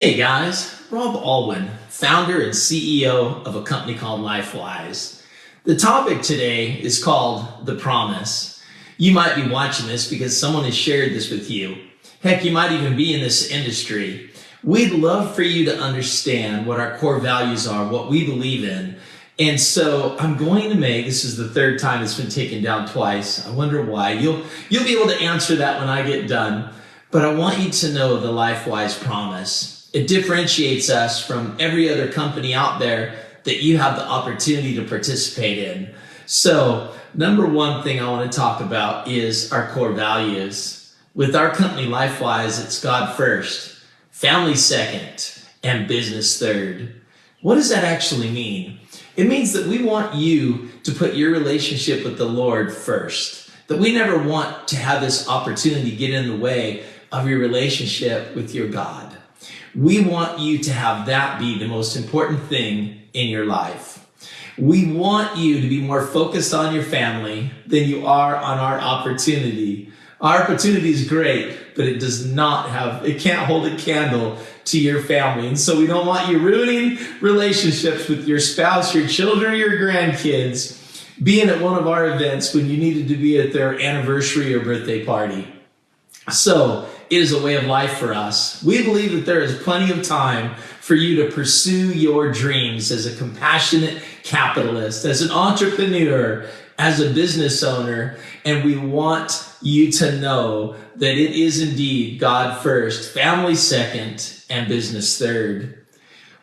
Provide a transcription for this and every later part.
Hey guys, Rob Alwin, founder and CEO of a company called LifeWise. The topic today is called The Promise. You might be watching this because someone has shared this with you. Heck, you might even be in this industry. We'd love for you to understand what our core values are, what we believe in. And so I'm going to make, this is the third time it's been taken down twice. I wonder why. You'll be able to answer that when I get done. But I want you to know the LifeWise promise. It differentiates us from every other company out there that you have the opportunity to participate in. So, number one thing I want to talk about is our core values. With our company LifeWise, it's God first, family second, and business third. What does that actually mean? It means that we want you to put your relationship with the Lord first. That we never want to have this opportunity get in the way of your relationship with your God. We want you to have that be the most important thing in your life. We want you to be more focused on your family than you are on our opportunity. Our opportunity is great, but it can't hold a candle to your family. And so we don't want you ruining relationships with your spouse, your children, or your grandkids, being at one of our events when you needed to be at their anniversary or birthday party. So it is a way of life for us. We believe that there is plenty of time for you to pursue your dreams as a compassionate capitalist, as an entrepreneur, as a business owner. And we want you to know that it is indeed God first, family second, and business third.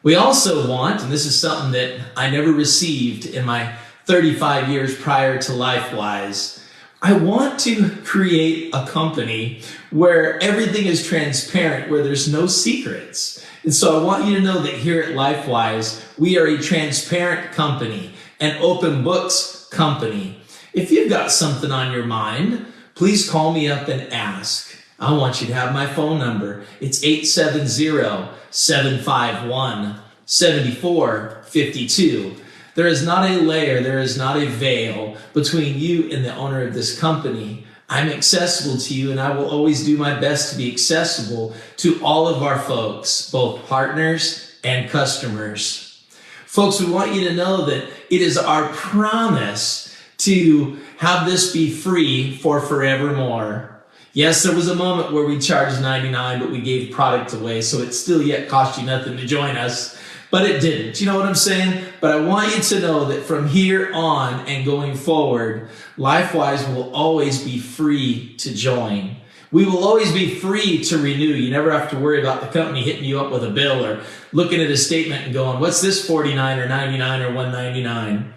We also want, and this is something that I never received in my 35 years prior to LifeWise, I want to create a company where everything is transparent, where there's no secrets. And so I want you to know that here at LifeWise, we are a transparent company, an open books company. If you've got something on your mind, please call me up and ask. I want you to have my phone number. It's 870-751-7452. There is not a layer, there is not a veil between you and the owner of this company. I'm accessible to you, and I will always do my best to be accessible to all of our folks, both partners and customers. Folks, we want you to know that it is our promise to have this be free for forevermore. Yes, there was a moment where we charged $99, but we gave product away, so it still yet cost you nothing to join us. But it didn't. You know what I'm saying? But I want you to know that from here on and going forward, LifeWise will always be free to join. We will always be free to renew. You never have to worry about the company hitting you up with a bill or looking at a statement and going, what's this $49 or $99 or $199?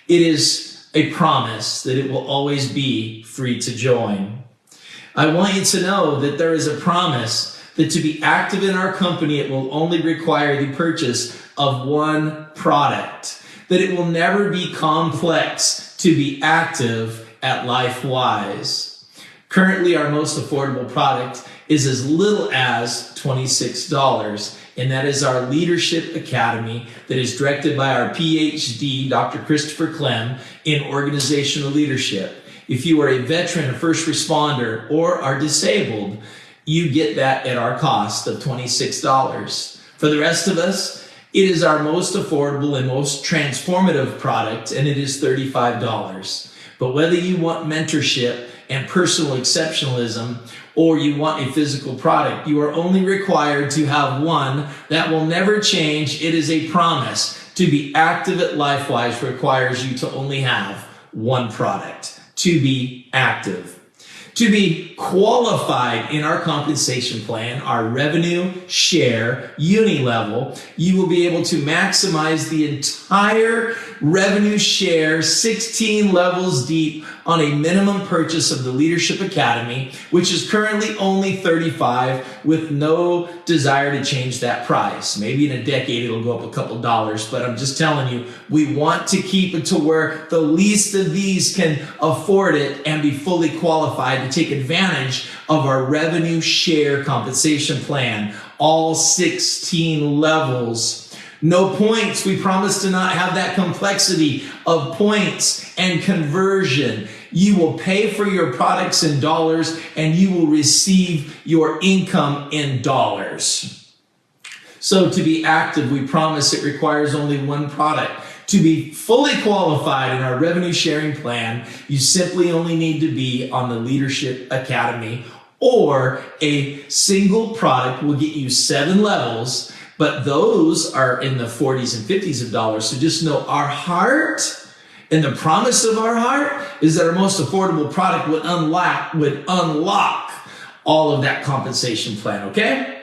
It is a promise that it will always be free to join. I want you to know that there is a promise that to be active in our company, it will only require the purchase of one product, that it will never be complex to be active at LifeWise. Currently, our most affordable product is as little as $26, and that is our Leadership Academy that is directed by our PhD, Dr. Christopher Clem, in organizational leadership. If you are a veteran, a first responder, or are disabled, you get that at our cost of $26. For the rest of us, it is our most affordable and most transformative product, and it is $35. But whether you want mentorship and personal exceptionalism, or you want a physical product, you are only required to have one. That will never change. It is a promise. To be active at LifeWise requires you to only have one product. To be active. To be qualified in our compensation plan, our revenue share uni-level, you will be able to maximize the entire revenue share 16 levels deep on a minimum purchase of the Leadership Academy, which is currently only $35 with no desire to change that price. Maybe in a decade it'll go up a couple dollars, but I'm just telling you, we want to keep it to where the least of these can afford it and be fully qualified to take advantage of our revenue share compensation plan, all 16 levels. No points. We promise to not have that complexity of points and conversion. You will pay for your products in dollars and you will receive your income in dollars. So to be active, we promise it requires only one product. To be fully qualified in our revenue sharing plan, you simply only need to be on the Leadership Academy, or a single product will get you 7 levels, but those are in the 40s and 50s of dollars. So just know our heart and the promise of our heart is that our most affordable product would unlock all of that compensation plan, okay?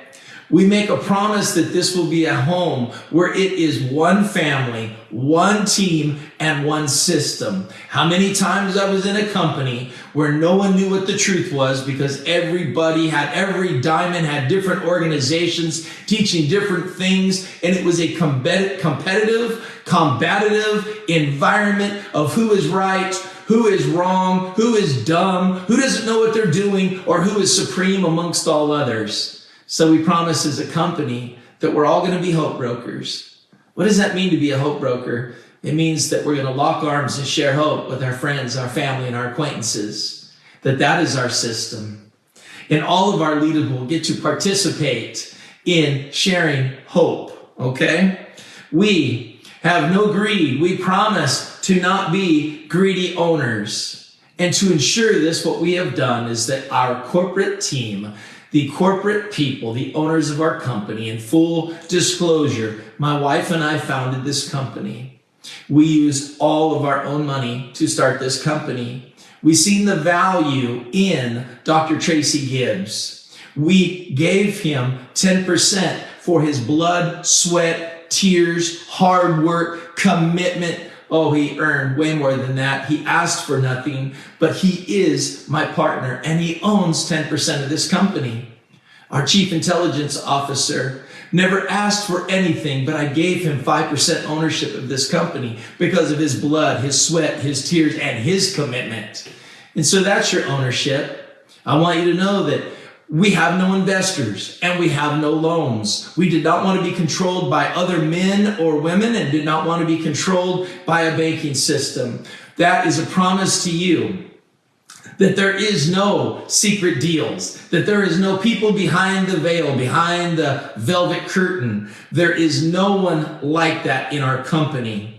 We make a promise that this will be a home where it is one family, one team, and one system. How many times I was in a company where no one knew what the truth was because every diamond had different organizations teaching different things, and it was a competitive, combative environment of who is right, who is wrong, who is dumb, who doesn't know what they're doing, or who is supreme amongst all others. So we promise as a company that we're all going to be hope brokers. What does that mean to be a hope broker? It means that we're going to lock arms and share hope with our friends, our family, and our acquaintances. That is our system. And all of our leaders will get to participate in sharing hope, okay? We have no greed. We promise to not be greedy owners. And to ensure this, what we have done is that our corporate team, the corporate people, the owners of our company, in full disclosure, my wife and I founded this company. We used all of our own money to start this company. We seen the value in Dr. Tracy Gibbs. We gave him 10% for his blood, sweat, tears, hard work, commitment. Oh, he earned way more than that. He asked for nothing, but he is my partner, and he owns 10% of this company. Our chief intelligence officer never asked for anything, but I gave him 5% ownership of this company because of his blood, his sweat, his tears, and his commitment. And so that's your ownership. I want you to know that we have no investors and we have no loans. We did not want to be controlled by other men or women and did not want to be controlled by a banking system. That is a promise to you that there is no secret deals, that there is no people behind the veil, behind the velvet curtain. There is no one like that in our company.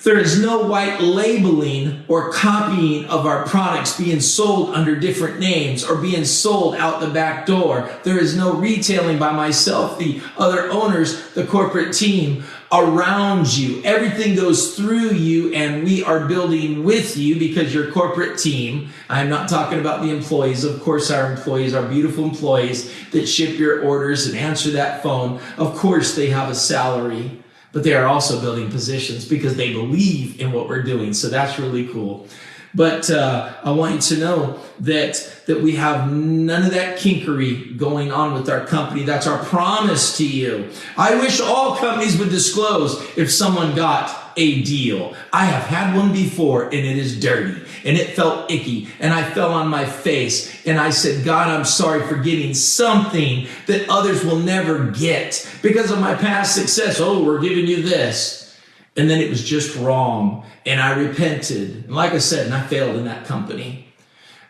There is no white labeling or copying of our products being sold under different names or being sold out the back door. There is no retailing by myself, the other owners, the corporate team around you. Everything goes through you, and we are building with you because your corporate team, I'm not talking about the employees. Of course, our employees are beautiful employees that ship your orders and answer that phone. Of course, they have a salary, but they are also building positions because they believe in what we're doing. So that's really cool. But I want you to know that we have none of that kinkery going on with our company. That's our promise to you. I wish all companies would disclose if someone got a deal. I have had one before, and it is dirty, and it felt icky, and I fell on my face, and I said, God, I'm sorry for getting something that others will never get because of my past success. Oh, we're giving you this. And then it was just wrong, and I repented. And like I said, and I failed in that company.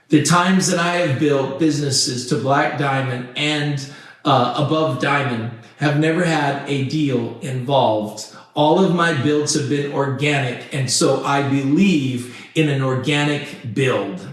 The times that I have built businesses to Black Diamond and above Diamond have never had a deal involved. All of my builds have been organic, and so I believe in an organic build.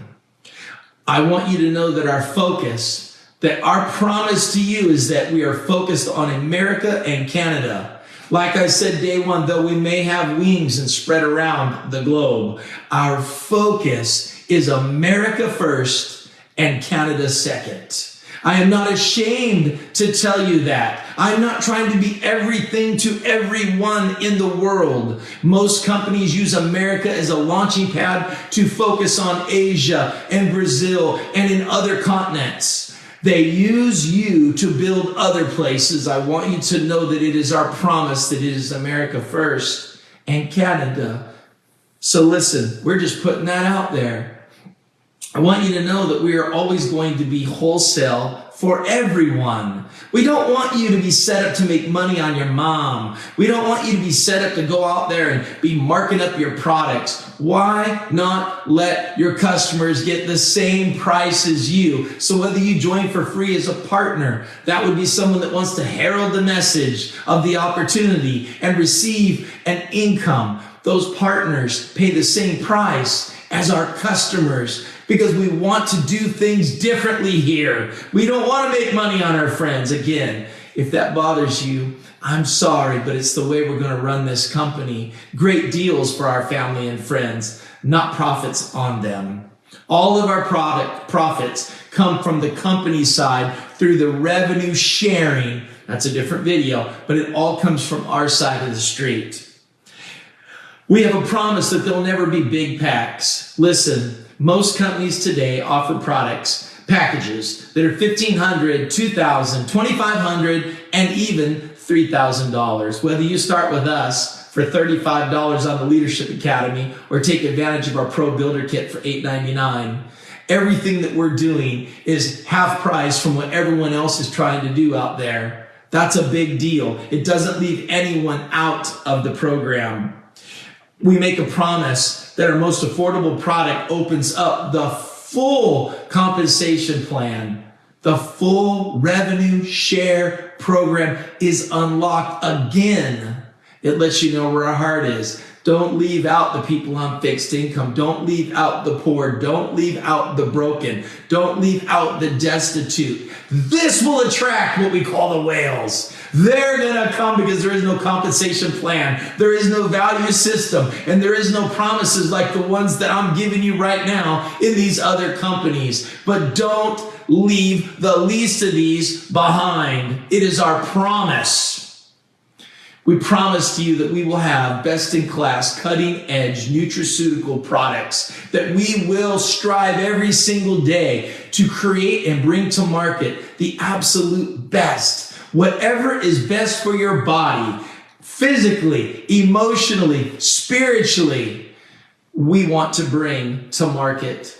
I want you to know that our focus, that our promise to you is that we are focused on America and Canada. Like I said, day one, though we may have wings and spread around the globe, our focus is America first and Canada second. I am not ashamed to tell you that. I'm not trying to be everything to everyone in the world. Most companies use America as a launching pad to focus on Asia and Brazil and in other continents. They use you to build other places. I want you to know that it is our promise that it is America first and Canada. So listen, we're just putting that out there. I want you to know that we are always going to be wholesale for everyone. We don't want you to be set up to make money on your mom. We don't want you to be set up to go out there and be marking up your products. Why not let your customers get the same price as you? So whether you join for free as a partner, that would be someone that wants to herald the message of the opportunity and receive an income. Those partners pay the same price as our customers, because we want to do things differently here. We don't want to make money on our friends. Again, if that bothers you, I'm sorry, but it's the way we're going to run this company. Great deals for our family and friends, not profits on them. All of our profits come from the company side through the revenue sharing. That's a different video, but it all comes from our side of the street. We have a promise that there'll never be big packs. Listen, most companies today offer packages that are $1,500, $2,000, $2,500, and even $3,000. Whether you start with us for $35 on the Leadership Academy or take advantage of our Pro Builder Kit for $8.99, everything that we're doing is half price from what everyone else is trying to do out there. That's a big deal. It doesn't leave anyone out of the program. We make a promise that our most affordable product opens up the full compensation plan. The full revenue share program is unlocked again. It lets you know where our heart is. Don't leave out the people on fixed income. Don't leave out the poor. Don't leave out the broken. Don't leave out the destitute. This will attract what we call the whales. They're going to come because there is no compensation plan. There is no value system. And there is no promises like the ones that I'm giving you right now in these other companies. But don't leave the least of these behind. It is our promise. We promise to you that we will have best-in-class, cutting-edge nutraceutical products that we will strive every single day to create and bring to market the absolute best. Whatever is best for your body, physically, emotionally, spiritually, we want to bring to market.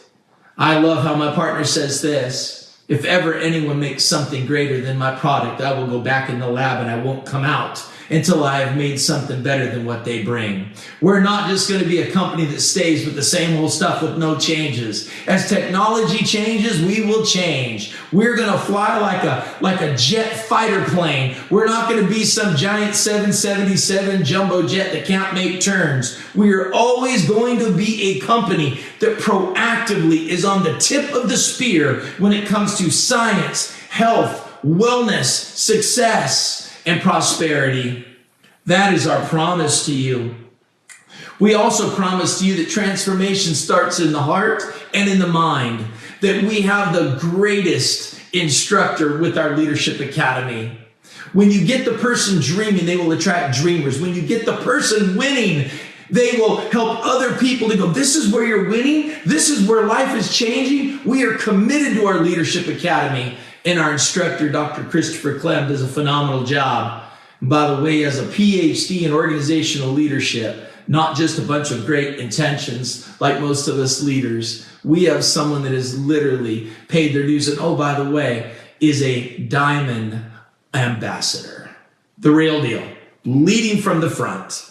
I love how my partner says this: if ever anyone makes something greater than my product, I will go back in the lab and I won't come out until I have made something better than what they bring. We're not just going to be a company that stays with the same old stuff with no changes. As technology changes, we will change. We're going to fly like a jet fighter plane. We're not going to be some giant 777 jumbo jet that can't make turns. We are always going to be a company that proactively is on the tip of the spear when it comes to science, health, wellness, success, and prosperity. That is our promise to you. We also promise to you that transformation starts in the heart and in the mind, that we have the greatest instructor with our Leadership Academy. When you get the person dreaming, they will attract dreamers. When you get the person winning, they will help other people to go, this is where you're winning. This is where life is changing. We are committed to our Leadership Academy. And our instructor, Dr. Christopher Clem, does a phenomenal job. And by the way, he has a PhD in organizational leadership, not just a bunch of great intentions like most of us leaders. We have someone that has literally paid their dues and, oh, by the way, is a diamond ambassador. The real deal, leading from the front.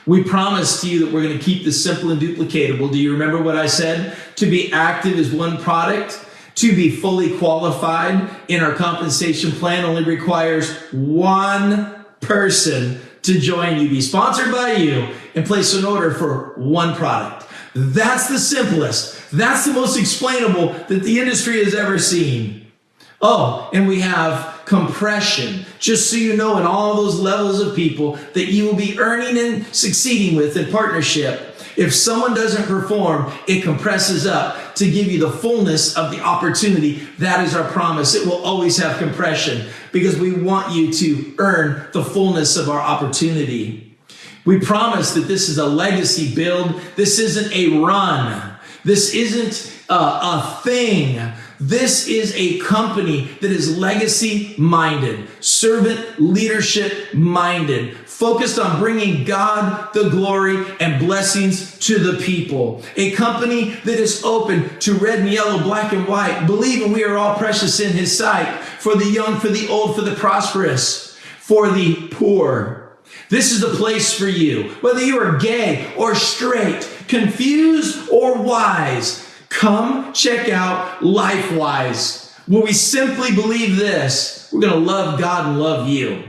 We promise to you that we're going to keep this simple and duplicatable. Do you remember what I said? To be active is one product. To be fully qualified in our compensation plan only requires one person to join you, be sponsored by you, and place an order for one product. That's the simplest. That's the most explainable that the industry has ever seen. Oh, and we have compression, just so you know, in all those levels of people that you will be earning and succeeding with in partnership. If someone doesn't perform, it compresses up to give you the fullness of the opportunity. That is our promise. It will always have compression because we want you to earn the fullness of our opportunity. We promise that this is a legacy build. This isn't a run. This isn't a thing This is a company that is legacy-minded, servant leadership minded, focused on bringing God the glory and blessings to the people. A company that is open to red and yellow, black and white, believing we are all precious in his sight, for the young, for the old, for the prosperous, for the poor. This is the place for you. Whether you are gay or straight, confused or wise, come check out LifeWise, where we simply believe this: we're going to love God and love you.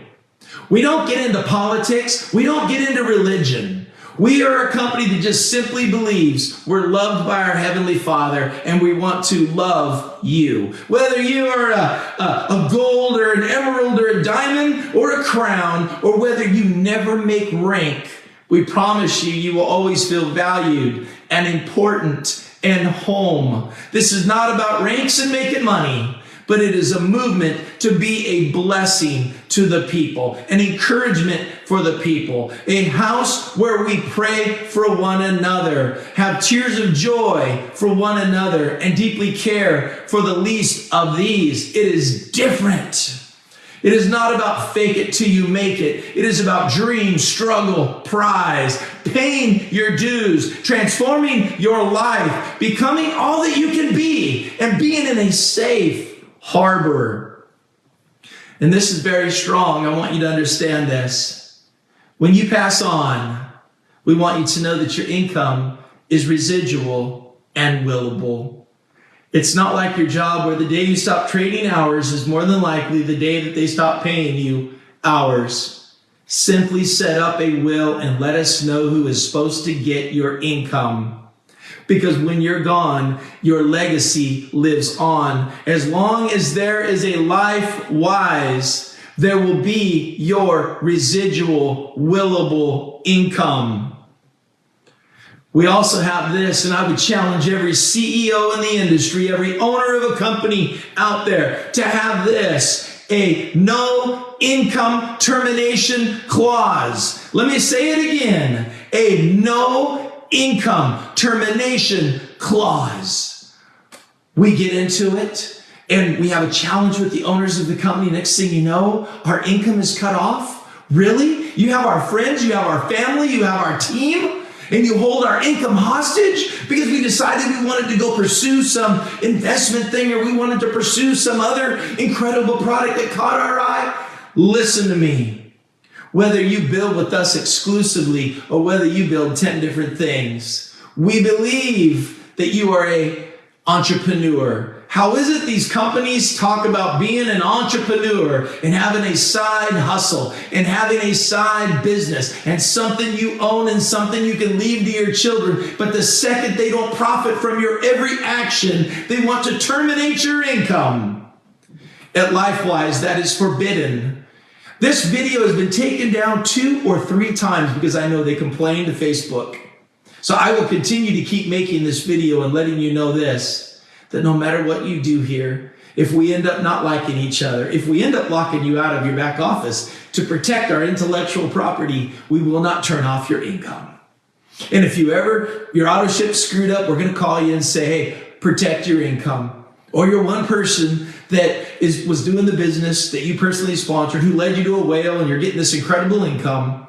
We don't get into politics. We don't get into religion. We are a company that just simply believes we're loved by our Heavenly Father, and we want to love you. Whether you are a gold or an emerald or a diamond or a crown, or whether you never make rank, we promise you, you will always feel valued and important and home. This is not about ranks and making money, but it is a movement to be a blessing to the people, an encouragement for the people, a house where we pray for one another, have tears of joy for one another, and deeply care for the least of these. It is different. It is not about fake it till you make it. It is about dream, struggle, prize, paying your dues, transforming your life, becoming all that you can be, and being in a safe harbor. And this is very strong. I want you to understand this. When you pass on, we want you to know that your income is residual and willable. It's not like your job where the day you stop trading hours is more than likely the day that they stop paying you hours. Simply set up a will and let us know who is supposed to get your income. Because when you're gone, your legacy lives on. As long as there is a LifeWise, there will be your residual willable income. We also have this, and I would challenge every CEO in the industry, every owner of a company out there to have this, a no income termination clause. Let me say it again, a no income termination clause. We get into it, and we have a challenge with the owners of the company. Next thing you know, our income is cut off. Really? You have our friends, you have our family, you have our team, and you hold our income hostage because we decided we wanted to go pursue some investment thing, or we wanted to pursue some other incredible product that caught our eye. Listen to me. Whether you build with us exclusively or whether you build 10 different things, we believe that you are an entrepreneur. How is it these companies talk about being an entrepreneur and having a side hustle and having a side business and something you own and something you can leave to your children, but the second they don't profit from your every action, they want to terminate your income? At LifeWise, that is forbidden. This video has been taken down 2 or 3 times because I know they complained to Facebook. So I will continue to keep making this video and letting you know this, that no matter what you do here, if we end up not liking each other, if we end up locking you out of your back office to protect our intellectual property, we will not turn off your income. And if your auto ship screwed up, we're going to call you and say, hey, protect your income. Or you're one person that was doing the business that you personally sponsored, who led you to a whale, and you're getting this incredible income.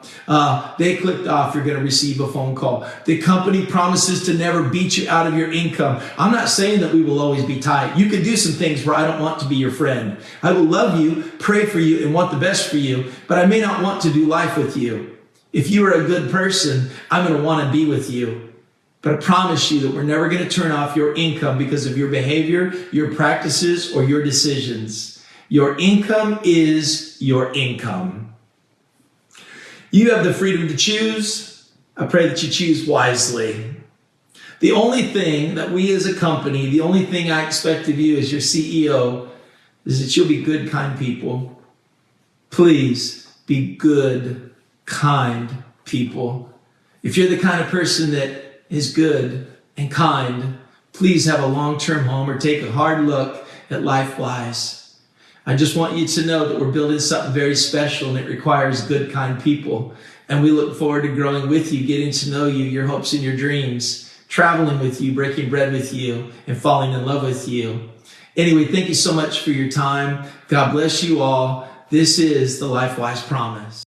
They clicked off, you're going to receive a phone call. The company promises to never beat you out of your income. I'm not saying that we will always be tight. You can do some things where I don't want to be your friend. I will love you, pray for you, and want the best for you, but I may not want to do life with you. If you are a good person, I'm going to want to be with you. But I promise you that we're never going to turn off your income because of your behavior, your practices, or your decisions. Your income is your income. You have the freedom to choose. I pray that you choose wisely. The only thing that we as a company, the only thing I expect of you as your CEO is that you'll be good, kind people. Please be good, kind people. If you're the kind of person that is good and kind, please have a long-term home or take a hard look at LifeWise. I just want you to know that we're building something very special, and it requires good, kind people. And we look forward to growing with you, getting to know you, your hopes and your dreams, traveling with you, breaking bread with you, and falling in love with you. Anyway, thank you so much for your time. God bless you all. This is the LifeWise Promise.